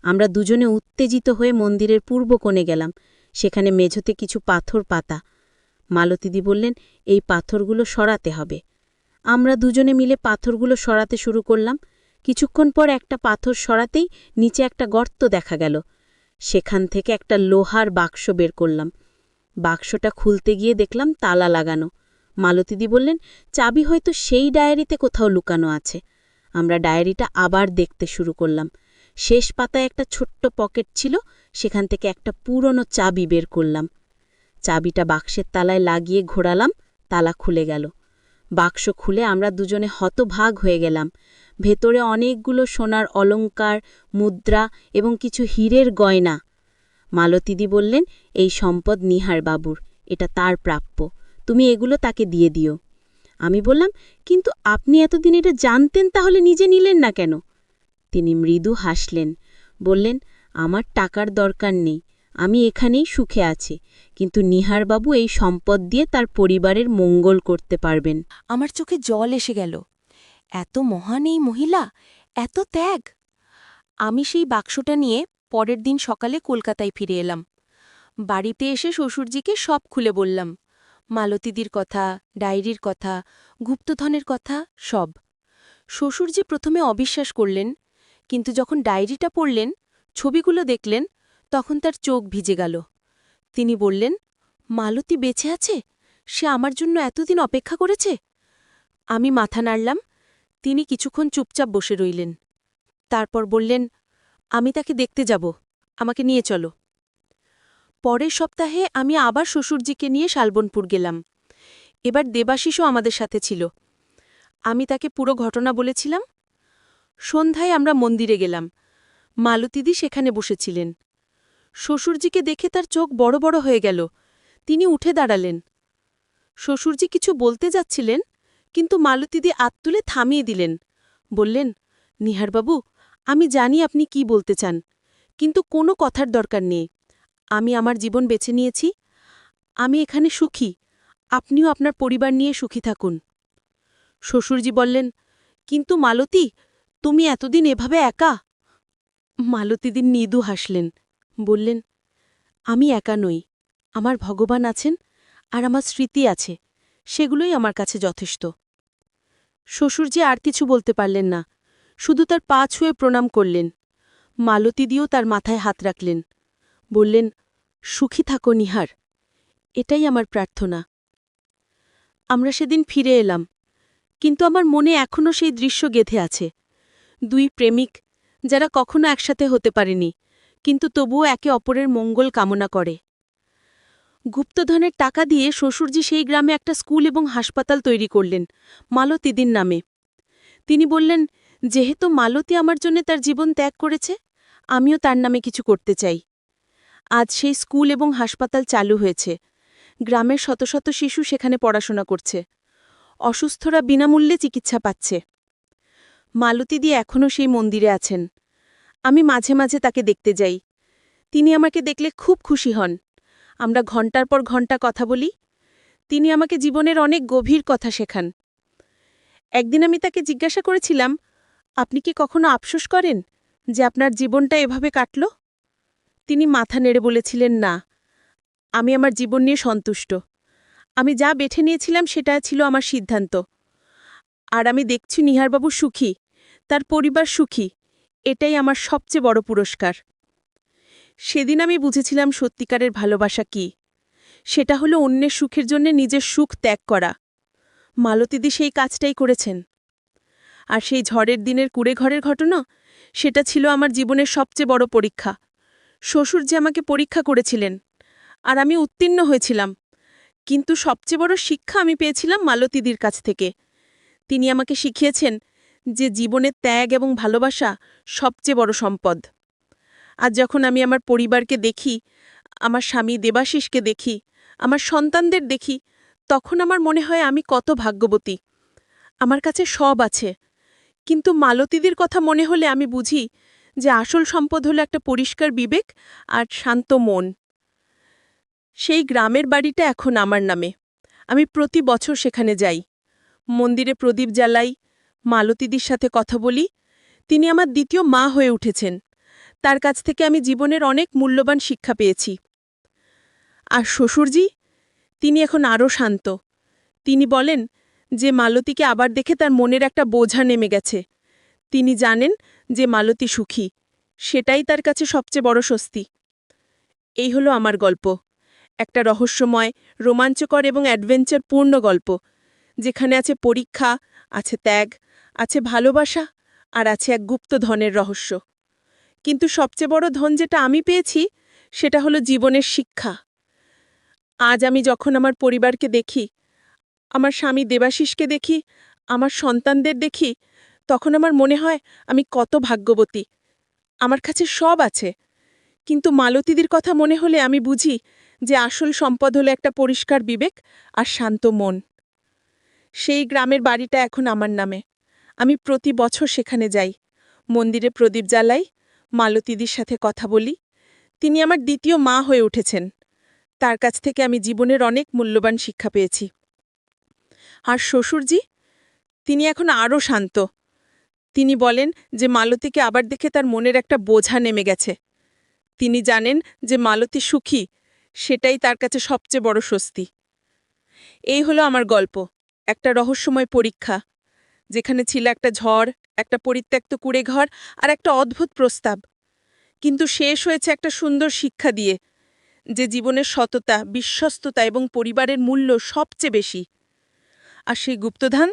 আমরা দুজনে উত্তেজিত হয়ে মন্দিরের পূর্ব কোণে গেলাম। সেখানে মেঝোতে কিছু পাথর পাতা। মালতীদি বললেন, এই পাথরগুলো সরাতে হবে। আমরা দুজনে মিলে পাথরগুলো সরাতে শুরু করলাম। কিছুক্ষণ পর একটা পাথর সরাতেই নিচে একটা গর্ত দেখা গেল। সেখান থেকে একটা লোহার বাক্স বের করলাম। বাক্সটা খুলতে গিয়ে দেখলাম তালা লাগানো। মালতীদি বললেন, চাবি হয়তো সেই ডায়েরিতে কোথাও লুকানো আছে। আমরা ডায়েরিটা আবার দেখতে শুরু করলাম। শেষ পাতায় একটা ছোট্ট পকেট ছিল, সেখান থেকে একটা পুরনো চাবি বের করলাম। চাবিটা বাক্সের তালায় লাগিয়ে ঘোরালাম, তালা খুলে গেল। বাক্স খুলে আমরা দুজনে হতভাগ হয়ে গেলাম। ভেতরে অনেকগুলো সোনার অলংকার, মুদ্রা এবং কিছু হীরের গয়না। মালতীদি বললেন, এই সম্পদ নিহারবাবুর, এটা তার প্রাপ্য, তুমি এগুলো তাকে দিয়ে দিও। আমি বললাম, কিন্তু আপনি এতদিন এটা জানতেন, তাহলে নিজে নিলেন না কেন? তিনি মৃদু হাসলেন, বললেন, আমার টাকার দরকার নেই, আমি এখানেই সুখে আছি, কিন্তু নিহারবাবু এই সম্পদ দিয়ে তার পরিবারের মঙ্গল করতে পারবেন। আমার চোখে জল এসে গেল। এত মহান এই মহিলা, এত ত্যাগ! আমি সেই বাক্সটা নিয়ে পরের দিন সকালে কলকাতায় ফিরে এলাম। বাড়িতে এসে শ্বশুরজিকে সব খুলে বললাম, মালতীদির কথা, ডায়েরির কথা, গুপ্তধনের কথা, সব। শ্বশুরজি প্রথমে অবিশ্বাস করলেন, কিন্তু যখন ডায়েরিটা পড়লেন, ছবিগুলো দেখলেন, তখন তার চোখ ভিজে গেল। তিনি বললেন, মালতী বেঁচে আছে? সে আমার জন্য এতদিন অপেক্ষা করেছে? আমি মাথা নাড়লাম। তিনি কিছুক্ষণ চুপচাপ বসে রইলেন। তারপর বললেন, আমি তাকে দেখতে যাব, আমাকে নিয়ে চলো। পরের সপ্তাহে আমি আবার শ্বশুরজিকে নিয়ে শালবনপুর গেলাম। এবার দেবাশিসও আমাদের সাথে ছিল। আমি তাকে পুরো ঘটনা বলেছিলাম। সন্ধ্যায় আমরা মন্দিরে গেলাম। মালতীদি সেখানে বসেছিলেন। শ্বশুরজিকে দেখে তার চোখ বড় বড় হয়ে গেল। তিনি উঠে দাঁড়ালেন। শ্বশুরজি কিছু বলতে যাচ্ছিলেন, কিন্তু মালতীদি আত তুলে থামিয়ে দিলেন। বললেন, নিহারবাবু, আমি জানি আপনি কি বলতে চান, কিন্তু কোনো কথার দরকার নেই। আমি আমার জীবন বেছে নিয়েছি। আমি এখানে সুখী। আপনিও আপনার পরিবার নিয়ে সুখী থাকুন। শ্বশুরজি বললেন, কিন্তু মালতী, তুমি এতদিন এভাবে একা। মালতীদি মৃদু হাসলেন, বললেন, আমি একা নই। আমার ভগবান আছেন, আর আমার স্মৃতি আছে। সেগুলোই আমার কাছে যথেষ্ট। শ্বশুরজি আর কিছু বলতে পারলেন না, শুধু তার পা ছুঁয়ে প্রণাম করলেন। মালতীদিও তার মাথায় হাত রাখলেন, বললেন, সুখী থাকো নিহার, এটাই আমার প্রার্থনা। আমরা সেদিন ফিরে এলাম, কিন্তু আমার মনে এখনও সেই দৃশ্য গেঁথে আছে। দুই প্রেমিক, যারা কখনো একসাথে হতে পারেনি, কিন্তু তবুও একে অপরের মঙ্গল কামনা করে। গুপ্তধনের টাকা দিয়ে শ্বশুরজি সেই গ্রামে একটা স্কুল এবং হাসপাতাল তৈরি করলেন, মালতীদির নামে। তিনি বললেন, যেহেতু মালতী আমার জন্য তার জীবন ত্যাগ করেছে, আমিও তার নামে কিছু করতে চাই। আজ সেই স্কুল এবং হাসপাতাল চালু হয়েছে। গ্রামের শত শত শিশু সেখানে পড়াশোনা করছে। অসুস্থরা বিনামূল্যে চিকিৎসা পাচ্ছে। মালতীদি এখনও সেই মন্দিরে আছেন। আমি মাঝে মাঝে তাকে দেখতে যাই। তিনি আমাকে দেখলে খুব খুশি হন। আমরা ঘণ্টার পর ঘণ্টা কথা বলি। তিনি আমাকে জীবনের অনেক গভীর কথা শেখান। একদিন আমি তাকে জিজ্ঞাসা করেছিলাম, আপনি কি কখনো আফসোস করেন যে আপনার জীবনটা এভাবে কাটল? তিনি মাথা নেড়ে বলেছিলেন, না, আমি আমার জীবন নিয়ে সন্তুষ্ট। আমি যা বেছে নিয়েছিলাম সেটা ছিল আমার সিদ্ধান্ত। আর আমি দেখছি নিহারবাবু সুখী, তার পরিবার সুখী। এটাই আমার সবচেয়ে বড় পুরস্কার। সেদিন আমি বুঝেছিলাম সত্যিকারের ভালোবাসা কি। সেটা হলো অন্যের সুখের জন্য নিজের সুখ ত্যাগ করা। মালতীদি সেই কাজটাই করেছেন। আর সেই ঝড়ের দিনের কুঁড়েঘরের ঘটনা, সেটা ছিল আমার জীবনের সবচেয়ে বড় পরীক্ষা। শ্বশুর যে আমাকে পরীক্ষা করেছিলেন, আর আমি উত্তীর্ণ হয়েছিলাম। কিন্তু সবচেয়ে বড় শিক্ষা আমি পেয়েছিলাম মালতীদির কাছ থেকে। তিনি আমাকে শিখিয়েছেন যে জীবনের ত্যাগ এবং ভালোবাসা সবচেয়ে বড় সম্পদ। আজ যখন আমি আমার পরিবারকে দেখি, আমার স্বামী দেবাশিসকে দেখি, আমার সন্তানদের দেখি, তখন আমার মনে হয় আমি কত ভাগ্যবতী। আমার কাছে সব আছে, কিন্তু মালতীদির কথা মনে হলে আমি বুঝি যে আসল সম্পদ হলো একটা পরিষ্কার বিবেক আর শান্ত মন। সেই গ্রামের বাড়িটা এখন আমার নামে। আমি প্রতি বছর সেখানে যাই, মন্দিরে প্রদীপ জ্বালাই, মালতীদির সাথে কথা বলি। তিনি আমার দ্বিতীয় মা হয়ে উঠেছেন। তার কাছ থেকে আমি জীবনের অনেক মূল্যবান শিক্ষা পেয়েছি। আর শ্বশুরজি, তিনি এখন আরও শান্ত। তিনি বলেন যে মালতীকে আবার দেখে তার মনের একটা বোঝা নেমে গেছে। তিনি জানেন যে মালতী সুখী, সেটাই তার কাছে সবচেয়ে বড় স্বস্তি। এই হলো আমার গল্প, একটা রহস্যময়, রোমাঞ্চকর এবং অ্যাডভেঞ্চারপূর্ণ গল্প, যেখানে আছে পরীক্ষা, আছে ত্যাগ, আছে ভালোবাসা, আর আছে এক গুপ্ত ধনের রহস্য। কিন্তু সবচেয়ে বড় ধন যেটা আমি পেয়েছি, সেটা হলো জীবনের শিক্ষা। আজ আমি যখন আমার পরিবারকে দেখি, আমার স্বামী দেবাশিসকে দেখি, আমার সন্তানদের দেখি, তখন আমার মনে হয় আমি কত ভাগ্যবতী। আমার কাছে সব আছে, কিন্তু মালতীদির কথা মনে হলে আমি বুঝি যে আসল সম্পদ হলো একটা পরিষ্কার বিবেক আর শান্ত মন। সেই গ্রামের বাড়িটা এখন আমার নামে। আমি প্রতি বছর সেখানে যাই, মন্দিরে প্রদীপ জ্বালাই, মালতীদির সাথে কথা বলি। তিনি আমার দ্বিতীয় মা হয়ে উঠেছেন। তার কাছ থেকে আমি জীবনের অনেক মূল্যবান শিক্ষা পেয়েছি। আর শ্বশুরজি, তিনি এখন আরও শান্ত। তিনি বলেন যে মালতীকে আবার দেখে তার মনের একটা বোঝা নেমে গেছে। তিনি জানেন যে মালতী সুখী, সেটাই তার কাছে সবচেয়ে বড় স্বস্তি। এই হলো আমার গল্প, একটা রহস্যময় পরীক্ষা, যেখানে ছিল একটা ঝড়, একটা পরিত্যক্ত কুঁড়েঘর আর একটা অদ্ভুত প্রস্তাব। কিন্তু শেষ হয়েছে একটা সুন্দর শিক্ষা দিয়ে, যে জীবনের সততা, বিশ্বস্ততা এবং পরিবারের মূল্য সবচেয়ে বেশি। আর সেই গুপ্তধন,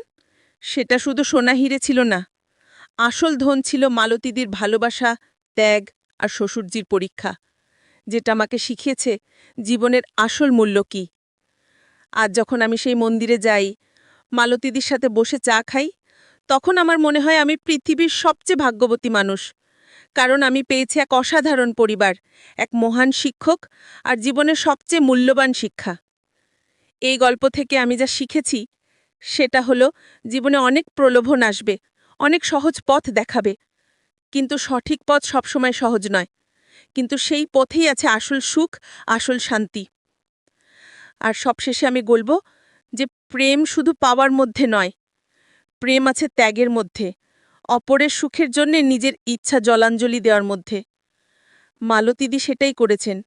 সেটা শুধু সোনা হিরে ছিল না। আসল ধন ছিল মালতীদির ভালোবাসা, ত্যাগ আর শ্বশুরজির পরীক্ষা, যেটা আমাকে শিখিয়েছে জীবনের আসল মূল্য কী। আজ যখন আমি সেই মন্দিরে যাই, মালতীদির সাথে বসে চা খাই, তখন আমার মনে হয় আমি পৃথিবীর সবচেয়ে ভাগ্যবতী মানুষ। কারণ আমি পেয়েছি এক অসাধারণ পরিবার, এক মহান শিক্ষক আর জীবনের সবচেয়ে মূল্যবান শিক্ষা। এই গল্প থেকে আমি যা শিখেছি সেটা হলো, জীবনে অনেক প্রলোভন আসবে, অনেক সহজ পথ দেখাবে, কিন্তু সঠিক পথ সবসময় সহজ নয়। কিন্তু সেই পথেই আছে আসল সুখ, আসল শান্তি। আর সবশেষে আমি বলবো যে প্রেম শুধু পাওয়ার মধ্যে নয়, প্রেম আছে ত্যাগের মধ্যে, অপরের সুখের জন্যে নিজের ইচ্ছা জলাঞ্জলি দেওয়ার মধ্যে। মালতীদি সেটাই করেছেন,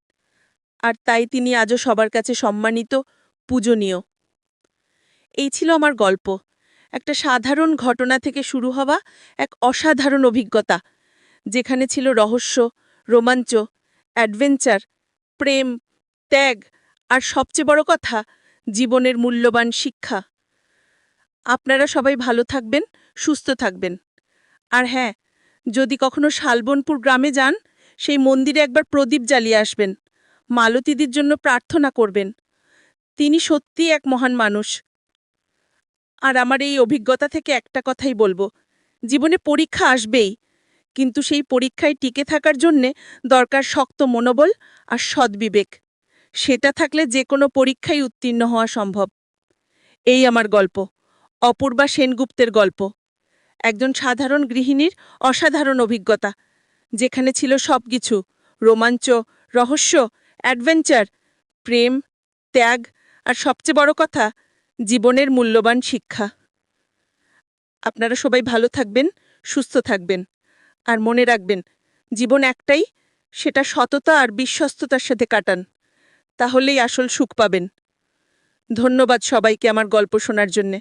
আর তাই তিনি আজও সবার কাছে সম্মানিত, পূজনীয়। এই ছিল আমার গল্প, একটা সাধারণ ঘটনা থেকে শুরু হওয়া এক অসাধারণ অভিজ্ঞতা, যেখানে ছিল রহস্য, রোমাঞ্চ, অ্যাডভেঞ্চার, প্রেম, ত্যাগ আর সবচেয়ে বড় কথা, জীবনের মূল্যবান শিক্ষা। আপনারা সবাই ভালো থাকবেন, সুস্থ থাকবেন। আর হ্যাঁ, যদি কখনো শালবনপুর গ্রামে যান, সেই মন্দিরে একবার প্রদীপ জ্বালিয়ে আসবেন, মালতীদির জন্য প্রার্থনা করবেন। তিনি সত্যিই এক মহান মানুষ। আর আমার এই অভিজ্ঞতা থেকে একটা কথাই বলবো, জীবনে পরীক্ষা আসবেই, কিন্তু সেই পরীক্ষায় টিকে থাকার জন্যে দরকার শক্ত মনোবল আর সদ্বিবেক। সেটা থাকলে যে কোনো পরীক্ষায় উত্তীর্ণ হওয়া সম্ভব। এই আমার গল্প, অপূর্বা সেনগুপ্তের গল্প, একজন সাধারণ গৃহিণীর অসাধারণ অভিজ্ঞতা, যেখানে ছিল সবকিছু: রোমাঞ্চ, রহস্য, অ্যাডভেঞ্চার, প্রেম, ত্যাগ আর সবচেয়ে বড় কথা, জীবনের মূল্যবান শিক্ষা। আপনারা সবাই ভালো থাকবেন, সুস্থ থাকবেন, আর মনে রাখবেন, জীবন একটাই, সেটা সততা আর বিশ্বস্ততার সাথে কাটান, তাহলেই আসল সুখ পাবেন। ধন্যবাদ সবাইকে আমার গল্প শোনার জন্যে।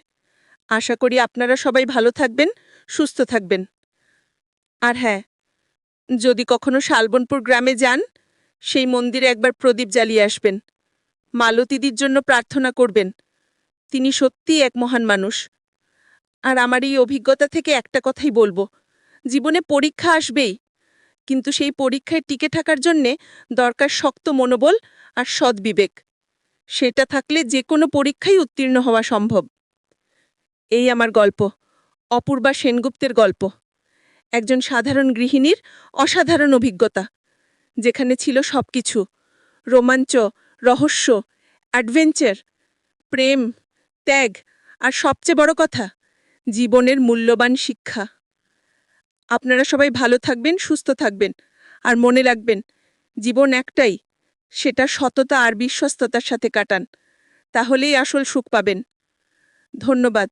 আশা করি আপনারা সবাই ভালো থাকবেন, সুস্থ থাকবেন। আর হ্যাঁ, যদি কখনো শালবনপুর গ্রামে যান, সেই মন্দিরে একবার প্রদীপ জ্বালিয়ে আসবেন, মালতীদির জন্য প্রার্থনা করবেন। তিনি সত্যিই এক মহান মানুষ। আর আমার এই অভিজ্ঞতা থেকে একটা কথাই বলবো, জীবনে পরীক্ষা আসবেই, কিন্তু সেই পরীক্ষায় টিকে থাকার জন্যে দরকার শক্ত মনোবল আর সদ্বিবেক। সেটা থাকলে যে কোনো পরীক্ষায় উত্তীর্ণ হওয়া সম্ভব। এই আমার গল্প, অপূর্বা সেনগুপ্তের গল্প, একজন সাধারণ গৃহিণীর অসাধারণ অভিজ্ঞতা, যেখানে ছিল সবকিছু: রোমাঞ্চ, রহস্য, অ্যাডভেঞ্চার, প্রেম, ত্যাগ আর সবচেয়ে বড় কথা, জীবনের মূল্যবান শিক্ষা। আপনারা সবাই ভালো থাকবেন, সুস্থ থাকবেন, আর মনে রাখবেন, জীবন একটাই, সেটা সততা আর বিশ্বস্ততার সাথে কাটান, তাহলেই আসল সুখ পাবেন। ধন্যবাদ।